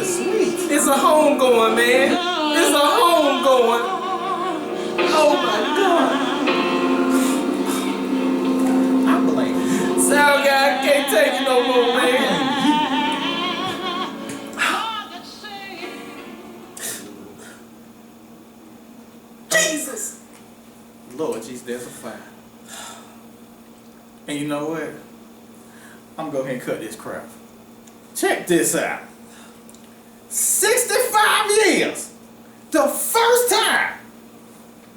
Jesus, sweet. It's a home going, man. It's a home going. Oh my God. I blame you. Sound guy, I can't take it no more, man. Jesus. Lord Jesus, there's a fire. And you know what? I'm gonna go ahead and cut this crap. Check this out. 65 years. The first time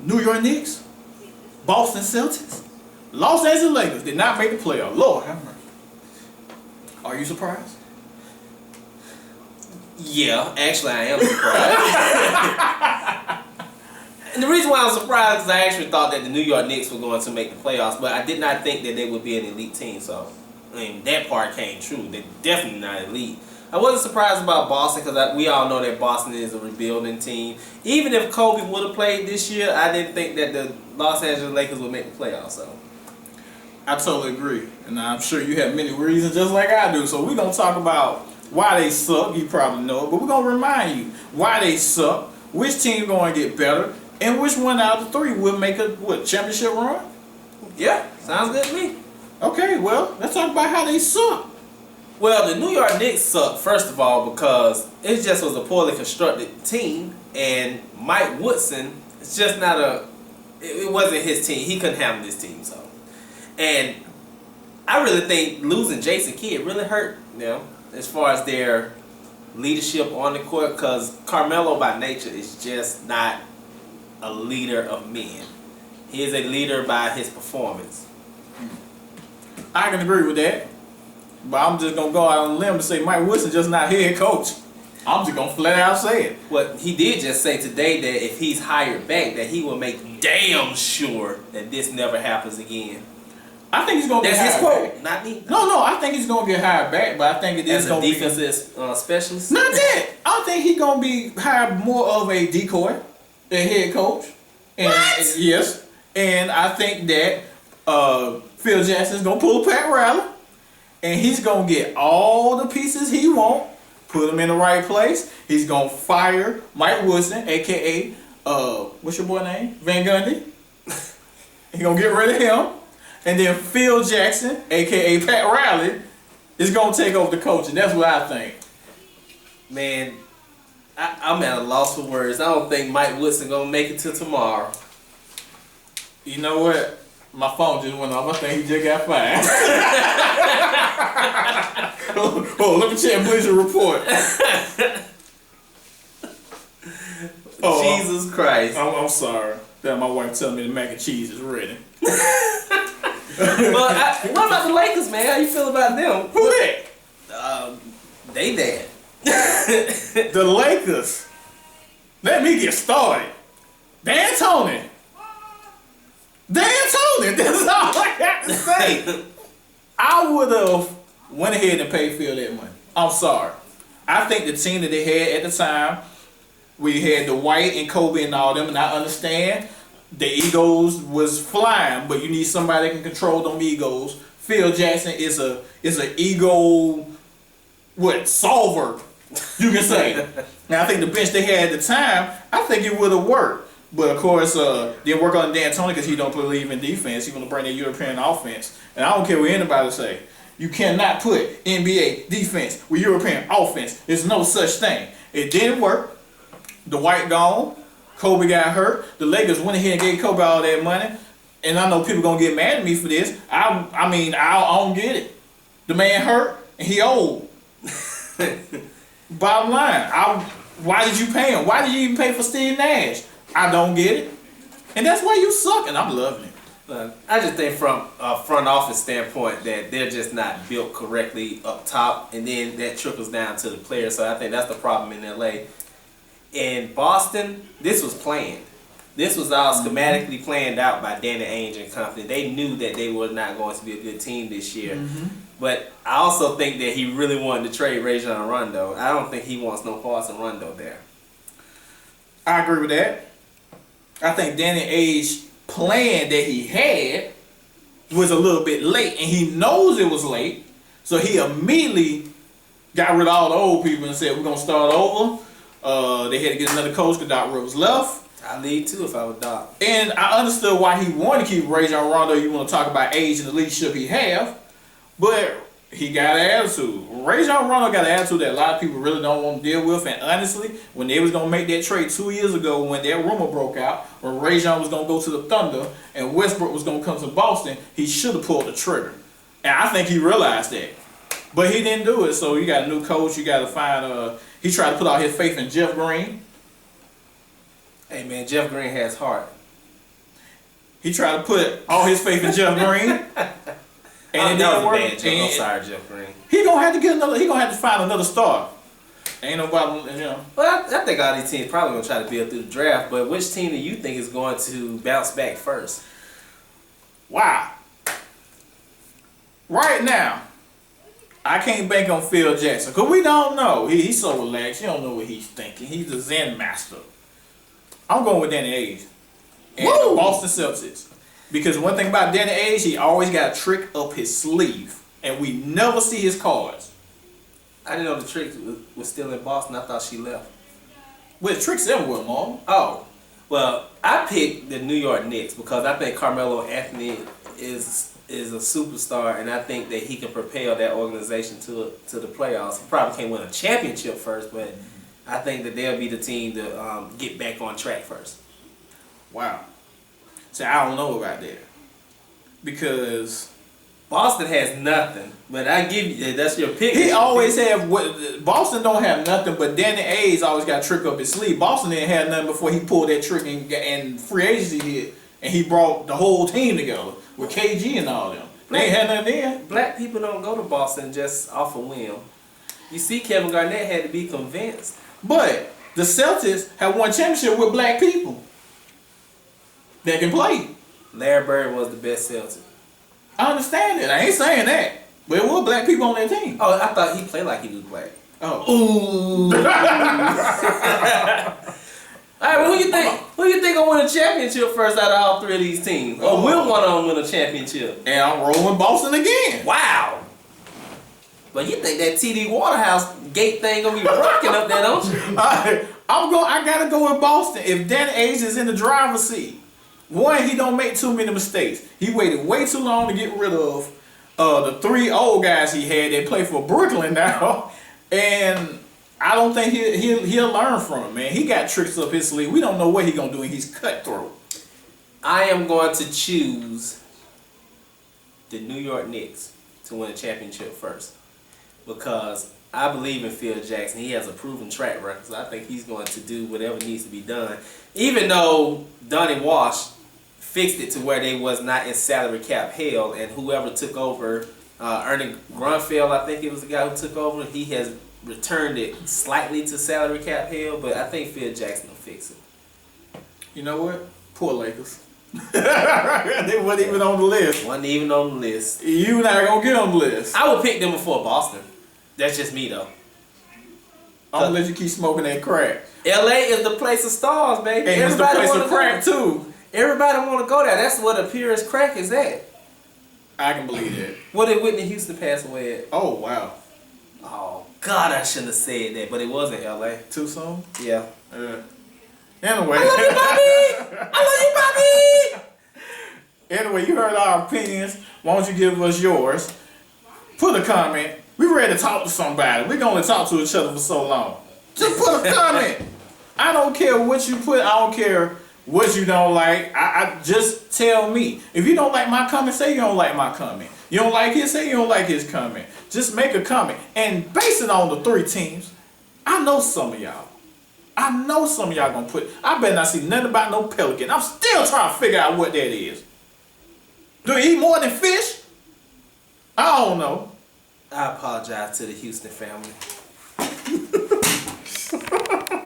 New York Knicks, Boston Celtics, Los Angeles Lakers did not make the playoff. Lord have mercy. Are you surprised? Yeah, actually I am surprised. And the reason why I'm surprised is I actually thought that the New York Knicks were going to make the playoffs, but I did not think that they would be an elite team. So, I mean, that part came true. They're definitely not elite. I wasn't surprised about Boston because we all know that Boston is a rebuilding team. Even if Kobe would have played this year, I didn't think that the Los Angeles Lakers would make the playoffs. So, I totally agree. And I'm sure you have many reasons just like I do. So we're going to talk about why they suck. You probably know it. But we're going to remind you why they suck, which team going to get better, and which one out of the three will make a championship run? yeah, sounds good to me. Okay, well, let's talk about how they suck. Well, the New York Knicks suck, first of all, because it just was a poorly constructed team, and Mike Woodson, it's just not it wasn't his team. He couldn't handle this team, so. And I really think losing Jason Kidd really hurt them as far as their leadership on the court, because Carmelo by nature is just not a leader of men. He is a leader by his performance. I can agree with that. But I'm just going to go out on a limb and say Mike Woodson just not head coach. I'm just going to flat out say it. What he did just say today that if he's hired back, that he will make damn sure that this never happens again. I think he's going to get hired That's his quote, back. not me. No, I think he's going to get hired back, but I think it is As a going to be... defensive specialist? Not that. I think he's going to be hired more of a decoy, a head coach. And, What? Yes. And I think that Phil Jackson's going to pull a Pat Riley. And he's going to get all the pieces he wants, put them in the right place. He's going to fire Mike Woodson, a.k.a. What's your boy name? Van Gundy. He's going to get rid of him. And then Phil Jackson, a.k.a. Pat Riley, is going to take over the coaching. That's what I think. Man, I'm at a loss for words. I don't think Mike Woodson going to make it till tomorrow. You know what? My phone just went off. I think he just got fired. Oh, let me check Blizzard report. Jesus Christ. I'm sorry. That my wife telling me the mac and cheese is ready. What about the Lakers, man? How you feel about them? Who that? They dead. The Lakers. Let me get started. D'Antoni. That's all I got to say. I would have went ahead and paid Phil that money. I'm sorry. I think the team that they had at the time, we had the White and Kobe and all them, and I understand the egos was flying, but you need somebody that can control them egos. Phil Jackson is an ego solver, you can say. Now I think the bench they had at the time, I think it would have worked. But of course, didn't work on D'Antoni because he don't believe in defense. He want to bring the European offense, and I don't care what anybody say. You cannot put NBA defense with European offense. There's no such thing. It didn't work. The White gone. Kobe got hurt. The Lakers went ahead and gave Kobe all that money. And I know people gonna get mad at me for this. I don't get it. The man hurt and he old. Bottom line, why did you pay him? Why did you even pay for Steve Nash? I don't get it. And that's why you suck, and I'm loving it. I just think from a front office standpoint that they're just not built correctly up top, and then that trickles down to the players. So I think that's the problem in LA. In Boston, this was planned. This was all schematically planned out by Danny Ainge and company. They knew that they were not going to be a good team this year. But I also think that he really wanted to trade Rajon Rondo. I don't think he wants no parts of Rondo there. I agree with that. I think Danny Ainge's plan that he had was a little bit late, and he knows it was late, so he immediately got rid of all the old people and said we're gonna start over. They had to get another coach because Doc Rivers left. I'd leave too if I was Doc. And I understood why he wanted to keep Rajon Rondo. You want to talk about age and the leadership he have, but he got an attitude. Rajon Rondo got an attitude that a lot of people really don't want to deal with. And honestly, when they was gonna make that trade 2 years ago, when that rumor broke out, when Rajon was gonna go to the Thunder and Westbrook was gonna come to Boston, he should have pulled the trigger. And I think he realized that, but he didn't do it. So you got a new coach. You got to find. He tried to put all his faith in Jeff Green. Hey man, Jeff Green has heart. He tried to put all his faith in Jeff Green, and it didn't work. I'm sorry, Jeff Green. He gonna have to get another. He gonna have to find another star. Ain't nobody, Well, I think all these teams probably gonna try to build through the draft. But which team do you think is going to bounce back first? Wow. Right now, I can't bank on Phil Jackson because we don't know. He's so relaxed. You don't know what he's thinking. He's a Zen master. I'm going with Danny Ainge and the Boston Celtics, because one thing about Danny Ainge, he always got a trick up his sleeve, and we never see his cards. I didn't know the trick was still in Boston. I thought she left. Well, tricks everywhere, Marlon. Oh, well, I picked the New York Knicks because I think Carmelo Anthony is a superstar, and I think that he can propel that organization to the playoffs. He probably can't win a championship first, but I think that they'll be the team to get back on track first. Wow. So I don't know about that, because Boston has nothing, but I give you that's your pick. He always have what Boston don't have nothing, but Danny Ainge always got a trick up his sleeve. Boston didn't have nothing before he pulled that trick and free agency hit, and he brought the whole team together with KG and all them. They ain't had nothing then. Black people don't go to Boston just off a whim. You see, Kevin Garnett had to be convinced. But the Celtics have won championship with black people that can play. Larry Bird was the best Celtic. I understand it. I ain't saying that, but it was black people on that team. Oh, I thought he played like he was black. Oh. Ooh. All right, well, who you think? Who you think will win a championship first out of all three of these teams? Or will one of them win a championship? And I'm rolling Boston again. Wow. But you think that TD Waterhouse gate thing gonna be rocking up there, don't you? I gotta go with Boston. If Danny Ainge is in the driver's seat, one, he don't make too many mistakes. He waited way too long to get rid of the three old guys he had that play for Brooklyn now, and I don't think he'll learn from it, man. He got tricks up his sleeve. We don't know what he's gonna do, and he's cutthroat. I am going to choose the New York Knicks to win a championship first, because I believe in Phil Jackson. He has a proven track record, so I think he's going to do whatever needs to be done. Even though Donnie Walsh fixed it to where they was not in salary cap hell, and whoever took over, Ernie Grunfeld, I think it was the guy who took over, he has returned it slightly to salary cap hell, but I think Phil Jackson will fix it. You know what? Poor Lakers. They wasn't even on the list. Wasn't even on the list. You not gonna get on the list. I would pick them before Boston. That's just me though. I'm gonna let you keep smoking that crack. LA is the place of stars, baby. And it's the place of crack too. Everybody want to go there. That's what the purest crack is at. I can believe that. What did Whitney Houston pass away at? Oh wow. Oh God, I shouldn't have said that, but it was in LA. Too soon? Yeah. Anyway. I love you, Bobby. I love you, Bobby. Anyway, you heard our opinions. Why don't you give us yours? Put a comment. We ready to talk to somebody. We can only talk to each other for so long. Just put a comment. I don't care what you put. I don't care what you don't like. I just tell me. If you don't like my comment, say you don't like my comment. You don't like his, say you don't like his comment. Just make a comment. And base it on the three teams. I know some of y'all. I know some of y'all gonna put. I better not see nothing about no pelican. I'm still trying to figure out what that is. Do he eat more than fish? I don't know. I apologize to the Houston family.